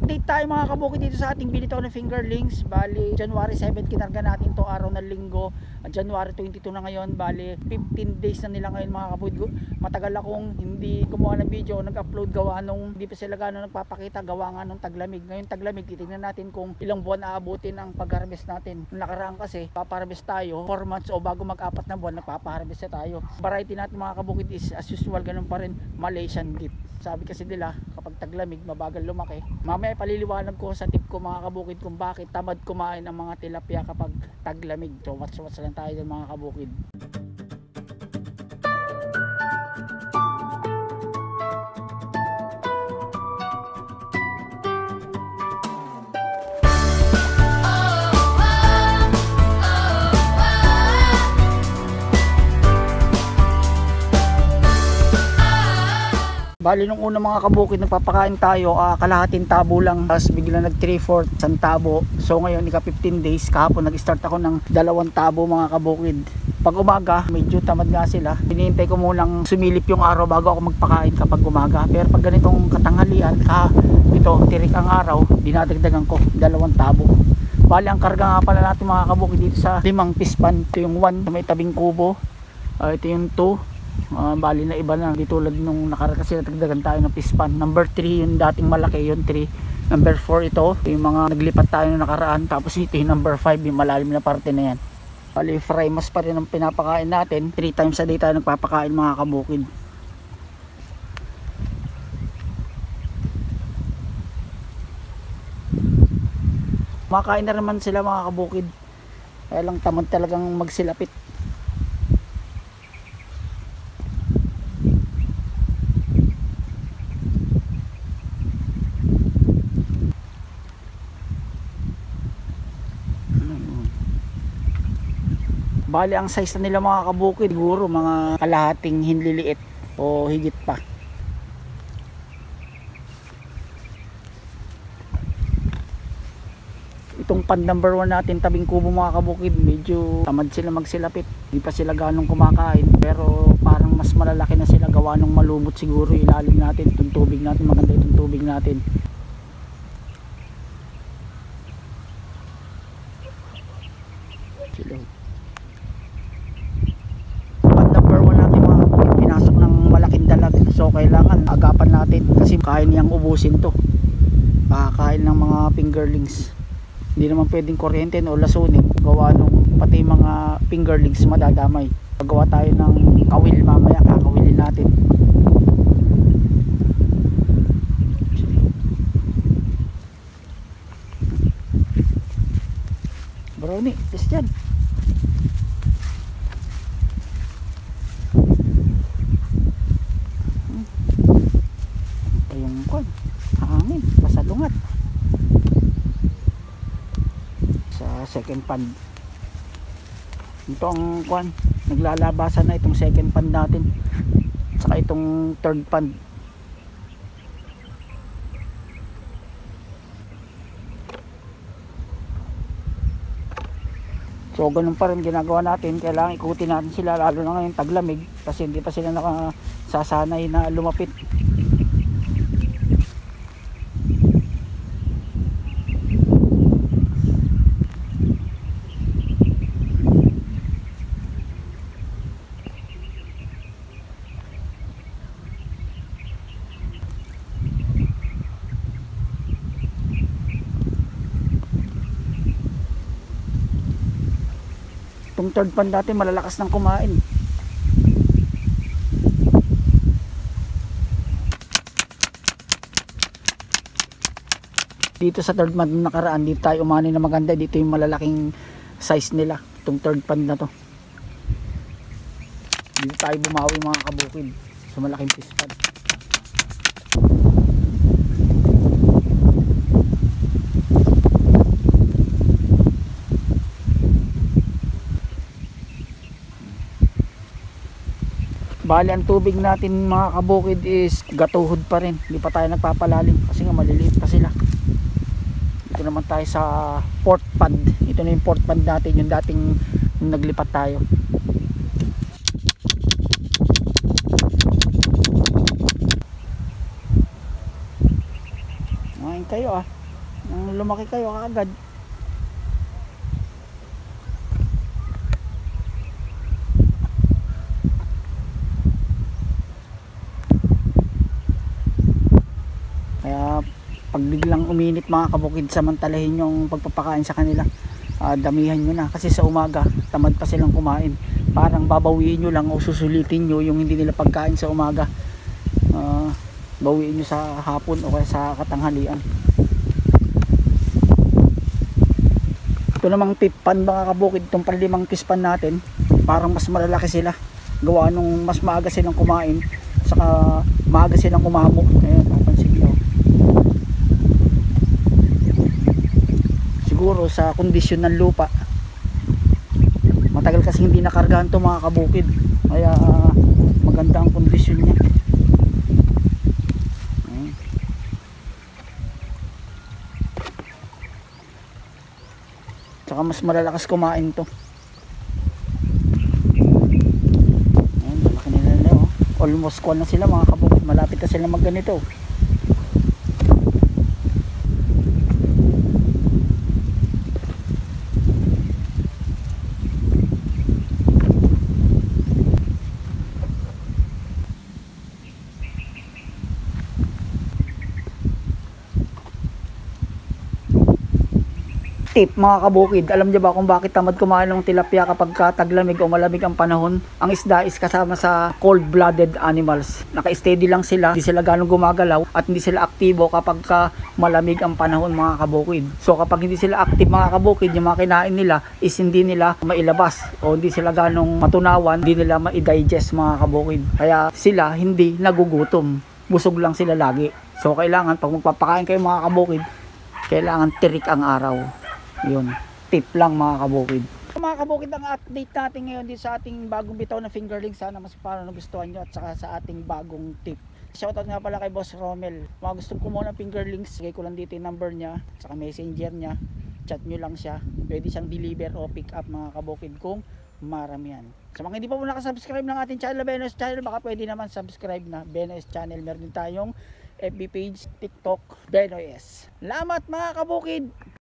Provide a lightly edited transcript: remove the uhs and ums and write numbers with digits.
Update tayo mga kabukid dito sa ating binitaw na fingerlings. Bali January 7 kinarga natin to araw ng linggo. January 22 na ngayon. Bali 15 days na nila ngayon mga kabukid. Matagal akong hindi gumawa ng video, nag-upload gawa nung hindi pa sila gano'n nagpapakita, gawa nga nung taglamig. Ngayon taglamig, titignan natin kung ilang buwan aabutin ang pag-harvest natin. Nung nakaraan kasi papaharvest tayo 4 months o bago mag-4 na buwan nagpapaharvest na tayo. Variety natin mga kabukid is as usual, ganun pa rin, Malaysian dip. Sabi kasi nila kapag taglamig mabagal lumaki. Mamaya paliliwanag ko sa tip ko mga kabukid kung bakit tamad kumain ang mga tilapia kapag taglamig. So watch lang tayo dun mga kabukid. Bali nung una mga kabukid nagpapakain tayo, kalahating tabo lang, tapos bigla nag 3/4 isang tabo. So ngayon ika 15 days, kahapon nag-start ako ng 2 tabo mga kabukid. Pag umaga medyo tamad nga sila, hinihintay ko munang sumilip yung araw bago ako magpakain kapag umaga. Pero pag ganitong katanghalian, ito tirik ang araw, dinadagdagan ko 2 tabo. Bali ang karga nga pala natin mga kabukid dito sa 5 pispan. Ito yung 1 may tabing kubo, ito yung 2. Bali na iba na, di tulad nung nakaraan kasi natagdagan tayo ng pispan. Number 3 yung dating malaki, yung 3. Number 4 ito, yung mga naglipat tayo nung nakaraan. Tapos ito yung number 5, yung malalim na parte na yan. Bali fry mas pa rin ang pinapakain natin. 3 times a day tayo nagpapakain mga kabukid. Makain na naman sila mga kabukid, kaya lang tamad talagang magsilapit. Bali ang size na nila mga kabukid siguro mga kalahating hinliliit o higit pa. Itong pan number 1 natin tabing kubo mga kabukid, medyo tamad sila magsilapit, hindi pa sila ganong kumakain, pero parang mas malalaki na sila gawa ng malumot siguro ilalim natin. Itong tubig natin, maganda itong tubig natin. So kailangan agapan natin kasi kaya niyang ubusin to, kakain ng mga fingerlings. Hindi naman pwedeng kuryente o lasunin, gawa nung pati mga fingerlings madadamay. Pagawa tayo ng kawil, mamaya kakawilin natin. Brownie, test yan. Hangin, pasalungat sa second pan. Ito ang kwan, naglalabasan na itong second pan natin saka itong third pan. So ganun pa rin ginagawa natin, kailangan ikutin natin sila lalo na ngayon taglamig kasi hindi pa sila nakasasanay na lumapit. Itong third pan dati malalakas ng kumain. Dito sa third pan nakaraan, dito tayo umani na maganda. Dito yung malalaking size nila, itong third pan na to. Dito tayo bumawi mga kabukid sa malaking pispan. Bali ang tubig natin mga kabukid is gatuhod pa rin, hindi pa tayo nagpapalalim kasi nga maliliit pa sila. Dito naman tayo sa port pond. Ito na yung port pond natin, yung dating naglipat tayo. Kumain kayo ah. Nang lumaki kayo kaagad. Kaya pag biglang uminit mga kabukid, samantalahin yung pagpapakain sa kanila. Damihan nyo na kasi sa umaga tamad pa silang kumain. Parang babawiin nyo lang o susulitin nyo yung hindi nila pagkain sa umaga. Bawiin nyo sa hapon o kaya sa katanghalian. Ito namang pipan mga kabukid, itong panlimang pispan natin, parang mas malalaki sila gawa nung mas maaga silang kumain saka maaga silang umamo. Ayan, papansin nyo. Siguro sa kondisyon ng lupa, matagal kasi hindi nakargahan to mga kabukid, kaya maganda ang kondisyon niya. Tsaka mas malalakas kumain to. Ayan, malaki nila oh. Almost kuwan na sila mga kabukid, malapit na sila mag ganito. Tip mga kabukid, alam niyo ba kung bakit tamad kumain ng tilapia kapag taglamig o malamig ang panahon? Ang isda is kasama sa cold-blooded animals. Naka-steady lang sila, hindi sila ganong gumagalaw at hindi sila aktibo kapag malamig ang panahon mga kabukid. So kapag hindi sila active mga kabukid, yung mga kinain nila is hindi nila mailabas o hindi sila ganong matunawan, hindi nila ma-digest mga kabukid. Kaya sila hindi nagugutom, busog lang sila lagi. So kailangan pag magpapakain kayo mga kabukid, kailangan tirik ang araw. Yun, tip lang mga kabukid. Mga kabukid, ang update natin ngayon dito sa ating bagong bitaw na fingerling. Sana mas parang nagustuhan nyo at saka sa ating bagong tip. Shoutout nga pala kay Boss Romel. Mga gustong kumuha ng fingerlings, sigay ko lang dito yung number niya, saka messenger niya, chat nyo lang siya. Pwede siyang deliver o pick up mga kabukid kung maramihan. Sa mga hindi pa po nakasubscribe ng ating channel, Beno's Channel, baka pwede naman subscribe na Beno's Channel. Meron din tayong FB page, TikTok, Beno's. Salamat mga kabukid!